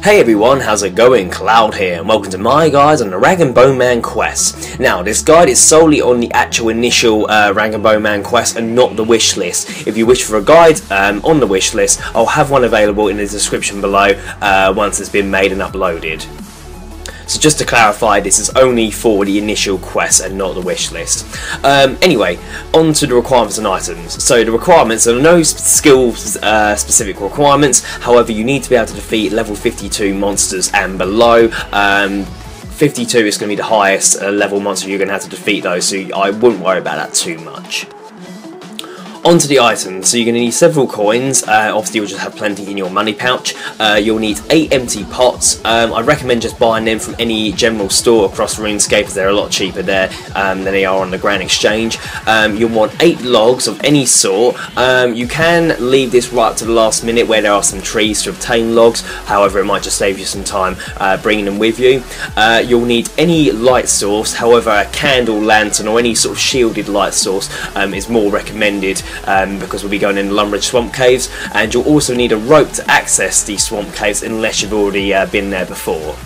Hey everyone, how's it going? Cloud here, and welcome to my guide on the Rag and Bone Man quest. Now, this guide is solely on the actual initial Rag and Bone Man quest and not the wish list. If you wish for a guide on the wish list, I'll have one available in the description below once it's been made and uploaded. So just to clarify, this is only for the initial quest and not the wish list. Anyway, on to the requirements and items. So the requirements are no skill specific requirements, however you need to be able to defeat level 52 monsters and below. 52 is going to be the highest level monster you're going to have to defeat though, so I wouldn't worry about that too much. Onto the items, so you're going to need several coins. Obviously you'll just have plenty in your money pouch. You'll need 8 empty pots. I recommend just buying them from any general store across RuneScape, as they're a lot cheaper there than they are on the Grand Exchange. You'll want 8 logs of any sort. You can leave this right up to the last minute where there are some trees to obtain logs, however it might just save you some time bringing them with you. You'll need any light source, however a candle, lantern or any sort of shielded light source is more recommended. Because we'll be going in the Lumbridge swamp caves, and you'll also need a rope to access these swamp caves unless you've already been there before.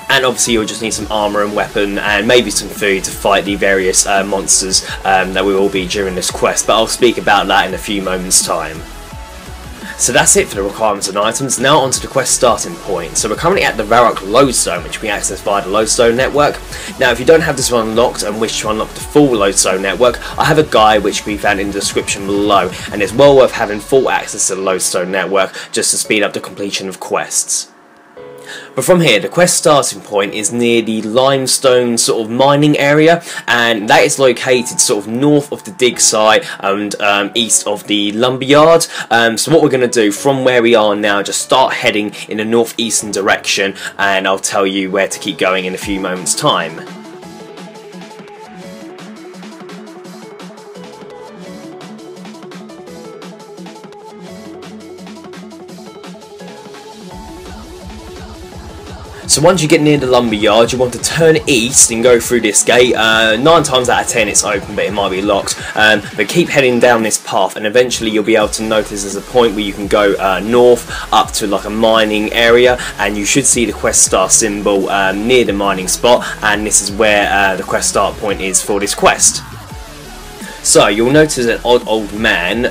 And obviously you'll just need some armour and weapon and maybe some food to fight the various monsters that we will be during this quest, but I'll speak about that in a few moments time. So that's it for the requirements and items. Now onto the quest starting point. So we're currently at the Lodestone, which we access via the Lodestone network. Now if you don't have this one unlocked and wish to unlock the full Lodestone network, I have a guide which can be found in the description below, and it's well worth having full access to the Lodestone network just to speed up the completion of quests. But from here, the quest starting point is near the limestone sort of mining area, and that is located sort of north of the dig site and east of the lumberyard. So what we're going to do from where we are now, just start heading in the northeastern direction, and I'll tell you where to keep going in a few moments time. So once you get near the lumberyard, you want to turn east and go through this gate. 9 times out of 10 it's open, but it might be locked. But keep heading down this path, and eventually you'll be able to notice there's a point where you can go north up to like a mining area, and you should see the quest start symbol near the mining spot, and this is where the quest start point is for this quest. So you'll notice an old man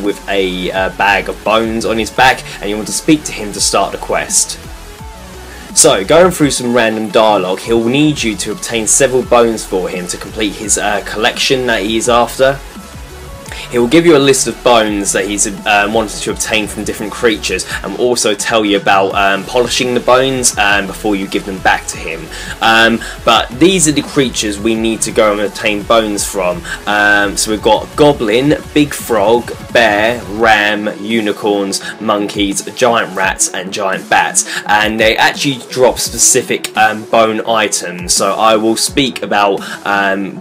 with a bag of bones on his back, and you want to speak to him to start the quest. So, going through some random dialogue, he'll need you to obtain several bones for him to complete his collection that he is after. He will give you a list of bones that he's wanted to obtain from different creatures, and will also tell you about polishing the bones before you give them back to him. But these are the creatures we need to go and obtain bones from. So we've got goblin, big frog, bear, ram, unicorns, monkeys, giant rats and giant bats, and they actually drop specific bone items. So I will speak about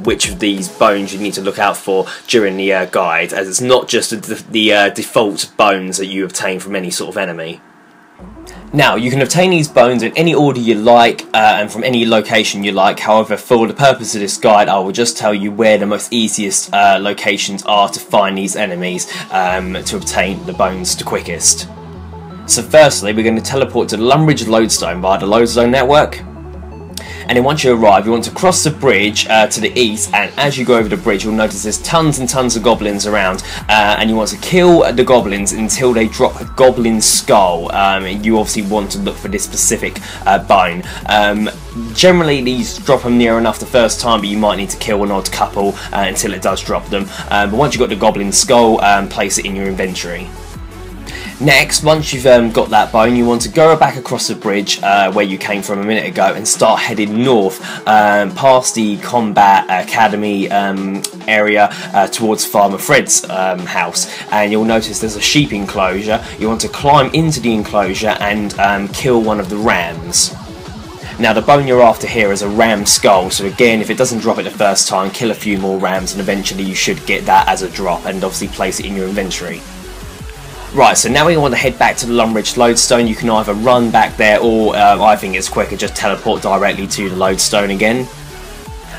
which of these bones you need to look out for during the guide, as it's not just the default bones that you obtain from any sort of enemy. Now, you can obtain these bones in any order you like and from any location you like. However, for the purpose of this guide, I will just tell you where the most easiest locations are to find these enemies to obtain the bones the quickest. So firstly, we're going to teleport to the Lumbridge Lodestone via the Lodestone network. And then once you arrive, you want to cross the bridge to the east, and as you go over the bridge you'll notice there's tons and tons of goblins around, and you want to kill the goblins until they drop a goblin skull. You obviously want to look for this specific bone. Generally these drop them near enough the first time, but you might need to kill an odd couple until it does drop them. But once you've got the goblin skull, place it in your inventory. Next, once you've got that bone, you want to go back across the bridge where you came from a minute ago and start heading north past the Combat Academy area towards Farmer Fred's house, and you'll notice there's a sheep enclosure. You want to climb into the enclosure and kill one of the rams. Now the bone you're after here is a ram skull, so again, if it doesn't drop it the first time, kill a few more rams and eventually you should get that as a drop, and obviously place it in your inventory. Right, so now we want to head back to the Lumbridge Lodestone. You can either run back there, or I think it's quicker, just teleport directly to the Lodestone again.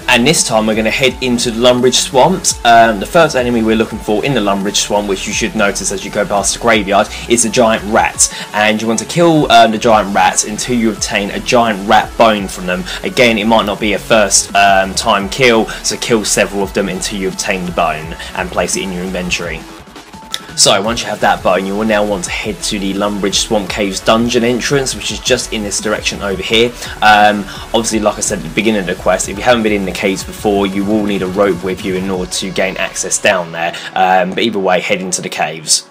And this time we're going to head into the Lumbridge Swamps. The first enemy we're looking for in the Lumbridge Swamp, which you should notice as you go past the graveyard, is the giant rats. And you want to kill the giant rats until you obtain a giant rat bone from them. Again, it might not be a first time kill, so kill several of them until you obtain the bone and place it in your inventory. So once you have that bone, you will now want to head to the Lumbridge Swamp Caves dungeon entrance, which is just in this direction over here. Obviously, like I said at the beginning of the quest, if you haven't been in the caves before, you will need a rope with you in order to gain access down there. But either way, head into the caves.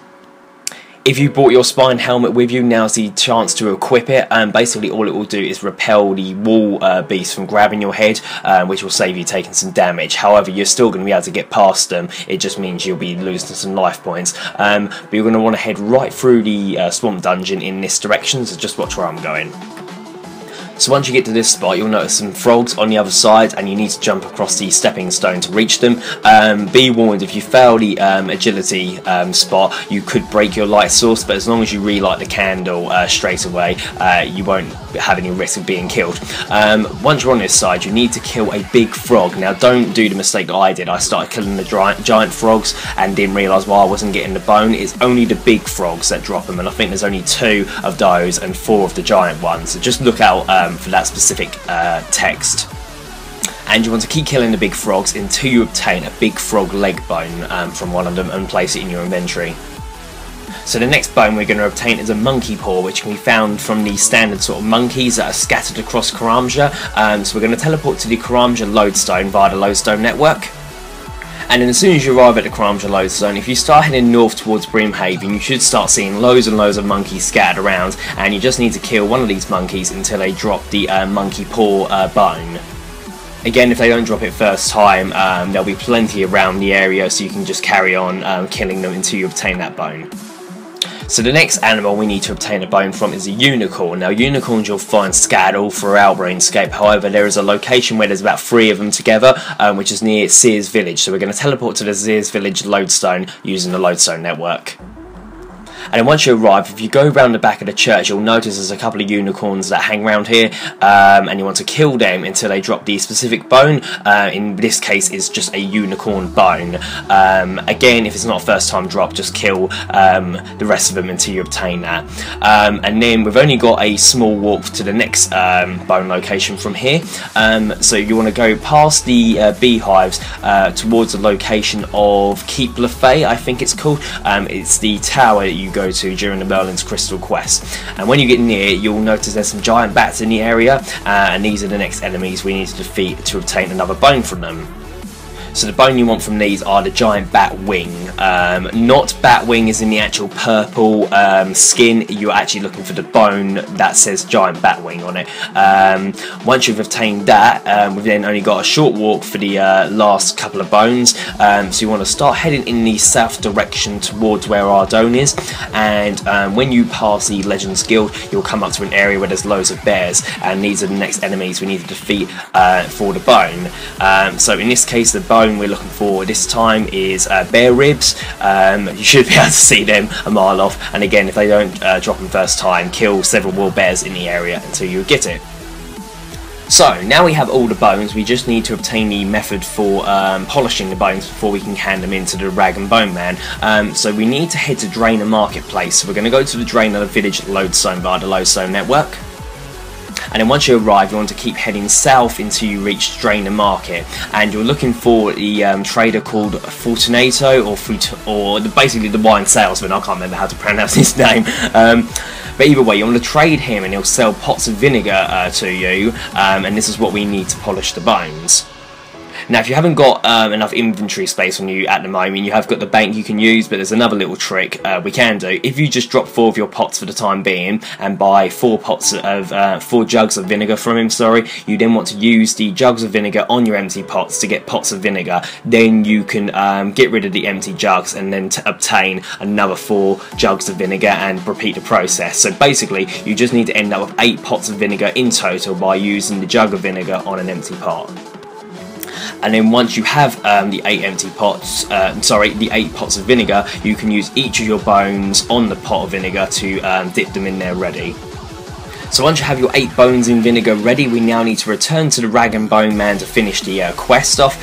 If you brought your spine helmet with you, now's the chance to equip it. Basically all it will do is repel the wall beast from grabbing your head, which will save you taking some damage. However, you're still going to be able to get past them. It just means you'll be losing some life points. But you're going to want to head right through the swamp dungeon in this direction, so just watch where I'm going. So once you get to this spot, you'll notice some frogs on the other side, and you need to jump across the stepping stone to reach them. Be warned, if you fail the agility spot, you could break your light source, but as long as you relight the candle straight away, you won't have any risk of being killed. Once you're on this side, you need to kill a big frog. Now don't do the mistake that I did. I started killing the giant frogs and didn't realise why I wasn't getting the bone. It's only the big frogs that drop them, and I think there's only 2 of those and 4 of the giant ones, so just look out for that specific text. And you want to keep killing the big frogs until you obtain a big frog leg bone from one of them and place it in your inventory. So the next bone we're going to obtain is a monkey paw, which can be found from the standard sort of monkeys that are scattered across Karamja. So we're going to teleport to the Karamja Lodestone via the Lodestone network. And then as soon as you arrive at the Karamja Lodestone, if you start heading north towards Brimhaven, you should start seeing loads and loads of monkeys scattered around, and you just need to kill one of these monkeys until they drop the monkey paw bone. Again, if they don't drop it first time, there'll be plenty around the area, so you can just carry on killing them until you obtain that bone. So the next animal we need to obtain a bone from is a unicorn. Now unicorns you'll find scattered all throughout RuneScape, however there is a location where there's about 3 of them together, which is near Sears Village. So we're going to teleport to the Sears Village Lodestone using the Lodestone network. And then once you arrive, if you go around the back of the church, you'll notice there's a couple of unicorns that hang around here, and you want to kill them until they drop the specific bone. In this case, it's just a unicorn bone. Again, if it's not a first time drop, just kill the rest of them until you obtain that. And then we've only got a small walk to the next bone location from here. So you want to go past the beehives towards the location of Keep Lefay, I think it's called. It's the tower that you go to during the Merlin's Crystal quest, and when you get near, you'll notice there's some giant bats in the area, and these are the next enemies we need to defeat to obtain another bone from them. So the bone you want from these are the giant bat wing. Not bat wing is in the actual purple skin. You're actually looking for the bone that says giant bat wing on it. Once you've obtained that, we've then only got a short walk for the last couple of bones. So you want to start heading in the south direction towards where Ardone is, and when you pass the Legends Guild, you'll come up to an area where there's loads of bears, and these are the next enemies we need to defeat for the bone. So in this case, the bone we're looking for this time is bear ribs. You should be able to see them a mile off, and again, if they don't drop them first time, kill several more bears in the area until you get it. So now we have all the bones, we just need to obtain the method for polishing the bones before we can hand them into the Rag and Bone Man. So we need to head to Drainer Marketplace. So we're going to go to the Drainer Village Lodestone via the Lodestone network. And then once you arrive, you want to keep heading south until you reach Drainer Market, and you're looking for the trader called Fortunato, or basically the wine salesman. I can't remember how to pronounce his name. But either way, you want to trade him, and he'll sell pots of vinegar to you, and this is what we need to polish the bones. Now, if you haven't got enough inventory space on you at the moment, you have got the bank you can use, but there's another little trick we can do. If you just drop 4 of your pots for the time being and buy 4 jugs of vinegar from him, you then want to use the jugs of vinegar on your empty pots to get pots of vinegar. Then you can get rid of the empty jugs and then obtain another 4 jugs of vinegar and repeat the process. So basically, you just need to end up with 8 pots of vinegar in total by using the jug of vinegar on an empty pot. And then once you have the 8 pots of vinegar, you can use each of your bones on the pot of vinegar to dip them in there ready. So once you have your 8 bones in vinegar ready, we now need to return to the Rag and Bone Man to finish the quest off.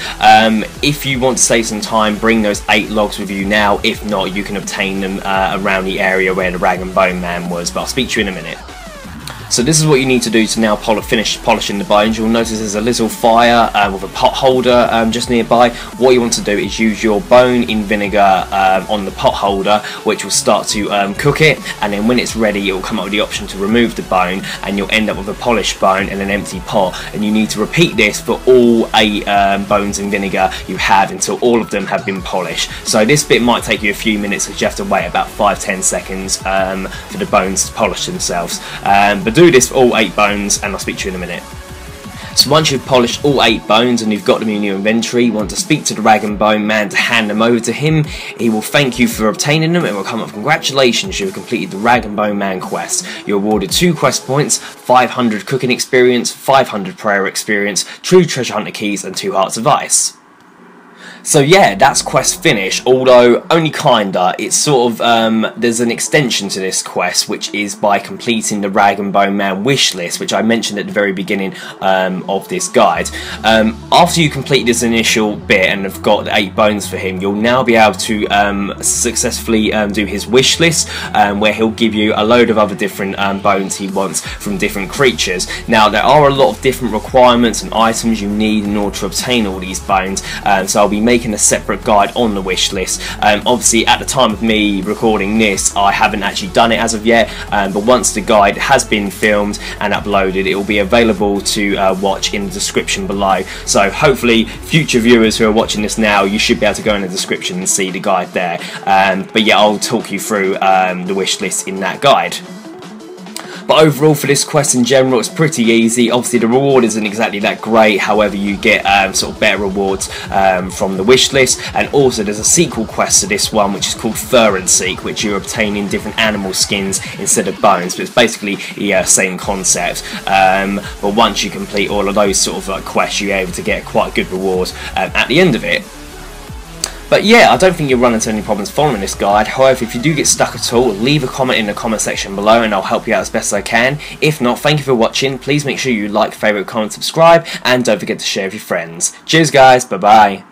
If you want to save some time, bring those 8 logs with you now. If not, you can obtain them around the area where the Rag and Bone Man was, but I'll speak to you in a minute. So this is what you need to do to now finish polishing the bones. You'll notice there's a little fire with a pot holder just nearby. What you want to do is use your bone in vinegar on the pot holder, which will start to cook it, and then when it's ready it will come up with the option to remove the bone, and you'll end up with a polished bone and an empty pot. And you need to repeat this for all 8 bones in vinegar you have until all of them have been polished. So this bit might take you a few minutes because you have to wait about 5-10 seconds for the bones to polish themselves. But do this for all 8 bones, and I'll speak to you in a minute. So once you've polished all 8 bones and you've got them in your inventory, you want to speak to the Rag and Bone Man to hand them over to him. He will thank you for obtaining them and will come up, congratulations, you have completed the Rag and Bone Man quest. You're awarded 2 quest points, 500 cooking experience, 500 prayer experience, 2 treasure hunter keys and 2 hearts of ice. So yeah, that's quest finished, although only kinda. It's sort of, there's an extension to this quest, which is by completing the Rag and Bone Man wish list, which I mentioned at the very beginning of this guide. After you complete this initial bit and have got the 8 bones for him, you'll now be able to successfully do his wish list, where he'll give you a load of other different bones he wants from different creatures. Now, there are a lot of different requirements and items you need in order to obtain all these bones, so I'll be making a separate guide on the wish list. Obviously at the time of me recording this I haven't actually done it as of yet, but once the guide has been filmed and uploaded it will be available to watch in the description below. So hopefully future viewers who are watching this now, you should be able to go in the description and see the guide there. But yeah, I'll talk you through the wish list in that guide. But overall for this quest in general it's pretty easy. Obviously the reward isn't exactly that great, however you get sort of better rewards from the wish list. And also there's a sequel quest to this one which is called Fur and Seek, which you're obtaining different animal skins instead of bones, but it's basically the same concept. But once you complete all of those sort of quests you're able to get quite good rewards at the end of it. But yeah, I don't think you'll run into any problems following this guide. However, if you do get stuck at all, leave a comment in the comment section below and I'll help you out as best I can. If not, thank you for watching. Please make sure you like, favourite, comment, subscribe, and don't forget to share with your friends. Cheers guys, bye bye.